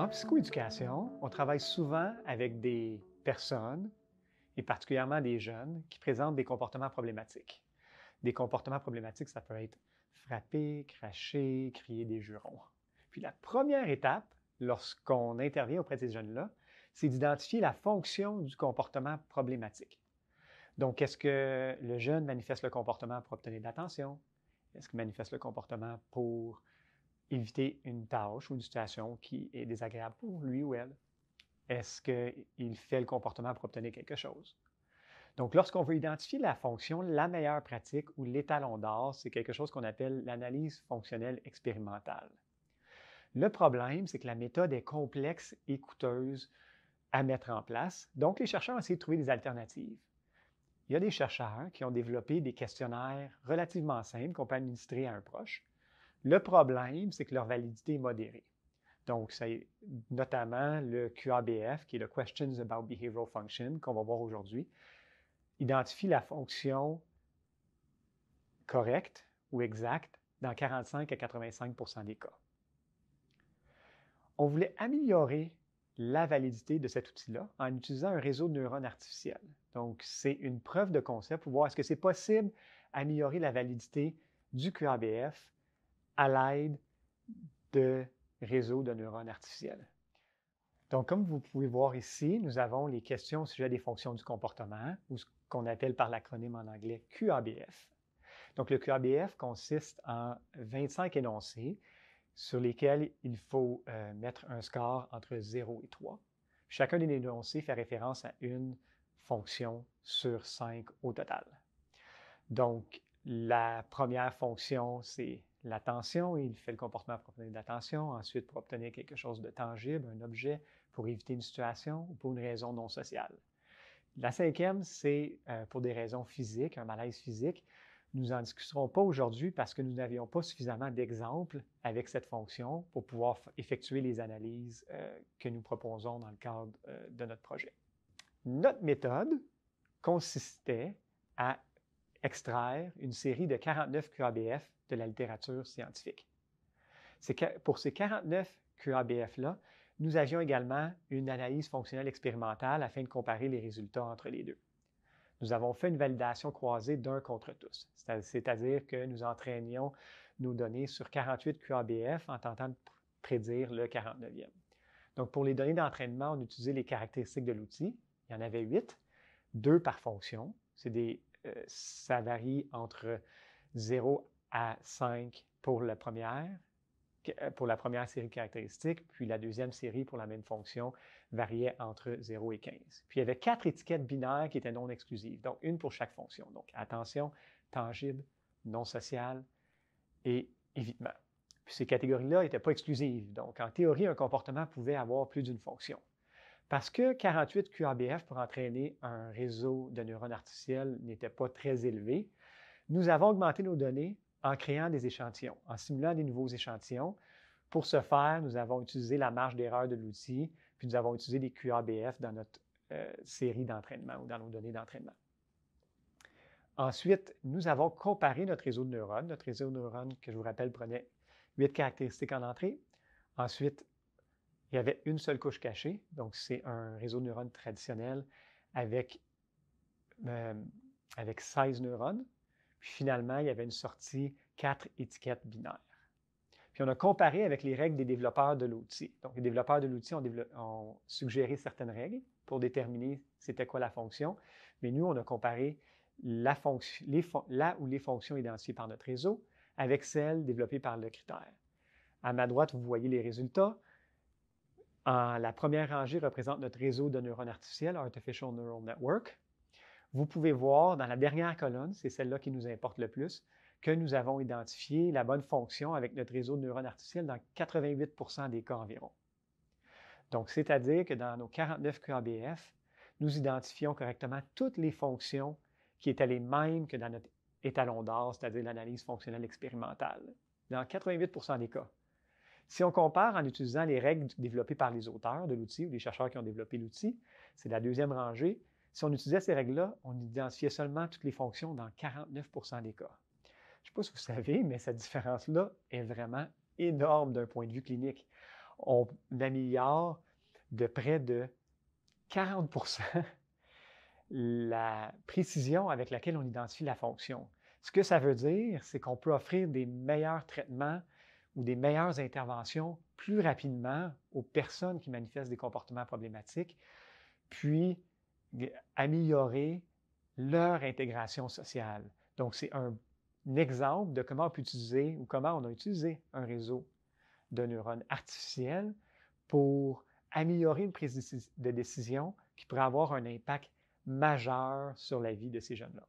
En psychoéducation, on travaille souvent avec des personnes, et particulièrement des jeunes, qui présentent des comportements problématiques. Des comportements problématiques, ça peut être frapper, cracher, crier des jurons. Puis la première étape, lorsqu'on intervient auprès de ces jeunes-là, c'est d'identifier la fonction du comportement problématique. Donc, est-ce que le jeune manifeste le comportement pour obtenir de l'attention? Est-ce qu'il manifeste le comportement pour éviter une tâche ou une situation qui est désagréable pour lui ou elle? Est-ce qu'il fait le comportement pour obtenir quelque chose? Donc, lorsqu'on veut identifier la fonction, la meilleure pratique ou l'étalon d'or, c'est quelque chose qu'on appelle l'analyse fonctionnelle expérimentale. Le problème, c'est que la méthode est complexe et coûteuse à mettre en place. Donc, les chercheurs ont essayé de trouver des alternatives. Il y a des chercheurs qui ont développé des questionnaires relativement simples qu'on peut administrer à un proche. Le problème, c'est que leur validité est modérée. Donc, c'est notamment le QABF, qui est le Questions About Behavioral Function, qu'on va voir aujourd'hui, identifie la fonction correcte ou exacte dans 45 à 85 % des cas. On voulait améliorer la validité de cet outil-là en utilisant un réseau de neurones artificiels. Donc, c'est une preuve de concept pour voir est-ce que c'est possible d'améliorer la validité du QABF à l'aide de réseaux de neurones artificiels. Donc, comme vous pouvez voir ici, nous avons les questions au sujet des fonctions du comportement, ou ce qu'on appelle par l'acronyme en anglais QABF. Donc, le QABF consiste en 25 énoncés sur lesquels il faut mettre un score entre 0 et 3. Chacun des énoncés fait référence à une fonction sur 5 au total. Donc, la première fonction, c'est l'attention. Il fait le comportement pour obtenir de l'attention. Ensuite, pour obtenir quelque chose de tangible, un objet, pour éviter une situation ou pour une raison non sociale. La cinquième, c'est pour des raisons physiques, un malaise physique. Nous n'en discuterons pas aujourd'hui parce que nous n'avions pas suffisamment d'exemples avec cette fonction pour pouvoir effectuer les analyses que nous proposons dans le cadre de notre projet. Notre méthode consistait à extraire une série de 49 QABF de la littérature scientifique. Pour ces 49 QABF-là, nous avions également une analyse fonctionnelle expérimentale afin de comparer les résultats entre les deux. Nous avons fait une validation croisée d'un contre tous, c'est-à-dire que nous entraînions nos données sur 48 QABF en tentant de prédire le 49e. Donc, pour les données d'entraînement, on utilisait les caractéristiques de l'outil. Il y en avait 8, 2 par fonction. Ça varie entre 0 à 5 pour la première série de caractéristiques, puis la deuxième série pour la même fonction variait entre 0 et 15. Puis il y avait 4 étiquettes binaires qui étaient non exclusives, donc une pour chaque fonction. Donc attention, tangible, non social et évitement. Puis ces catégories-là n'étaient pas exclusives, donc en théorie, un comportement pouvait avoir plus d'une fonction. Parce que 48 QABF pour entraîner un réseau de neurones artificiels n'était pas très élevé, nous avons augmenté nos données en créant des échantillons, en simulant des nouveaux échantillons. Pour ce faire, nous avons utilisé la marge d'erreur de l'outil, puis nous avons utilisé des QABF dans notre série d'entraînement ou dans nos données d'entraînement. Ensuite, nous avons comparé notre réseau de neurones. Notre réseau de neurones, que je vous rappelle, prenait 8 caractéristiques en entrée. Ensuite, il y avait une seule couche cachée, donc c'est un réseau de neurones traditionnel avec 16 neurones. Puis finalement, il y avait une sortie 4 étiquettes binaires. Puis on a comparé avec les règles des développeurs de l'outil. Donc, les développeurs de l'outil ont suggéré certaines règles pour déterminer c'était quoi la fonction. Mais nous, on a comparé là où les fonctions identifiées par notre réseau avec celles développées par le critère. À ma droite, vous voyez les résultats. La première rangée représente notre réseau de neurones artificiels, Artificial Neural Network. Vous pouvez voir dans la dernière colonne, c'est celle-là qui nous importe le plus, que nous avons identifié la bonne fonction avec notre réseau de neurones artificiels dans 88 % des cas environ. Donc, c'est-à-dire que dans nos 49 QABF, nous identifions correctement toutes les fonctions qui étaient les mêmes que dans notre étalon d'or, c'est-à-dire l'analyse fonctionnelle expérimentale, dans 88 % des cas. Si on compare en utilisant les règles développées par les auteurs de l'outil ou les chercheurs qui ont développé l'outil, c'est la deuxième rangée. Si on utilisait ces règles-là, on identifiait seulement toutes les fonctions dans 49 % des cas. Je ne sais pas si vous savez, mais cette différence-là est vraiment énorme d'un point de vue clinique. on améliore de près de 40% la précision avec laquelle on identifie la fonction. Ce que ça veut dire, c'est qu'on peut offrir des meilleurs traitements ou des meilleures interventions plus rapidement aux personnes qui manifestent des comportements problématiques, puis améliorer leur intégration sociale. Donc, c'est un exemple de comment on peut utiliser ou comment on a utilisé un réseau de neurones artificiels pour améliorer une prise de décision qui pourrait avoir un impact majeur sur la vie de ces jeunes-là.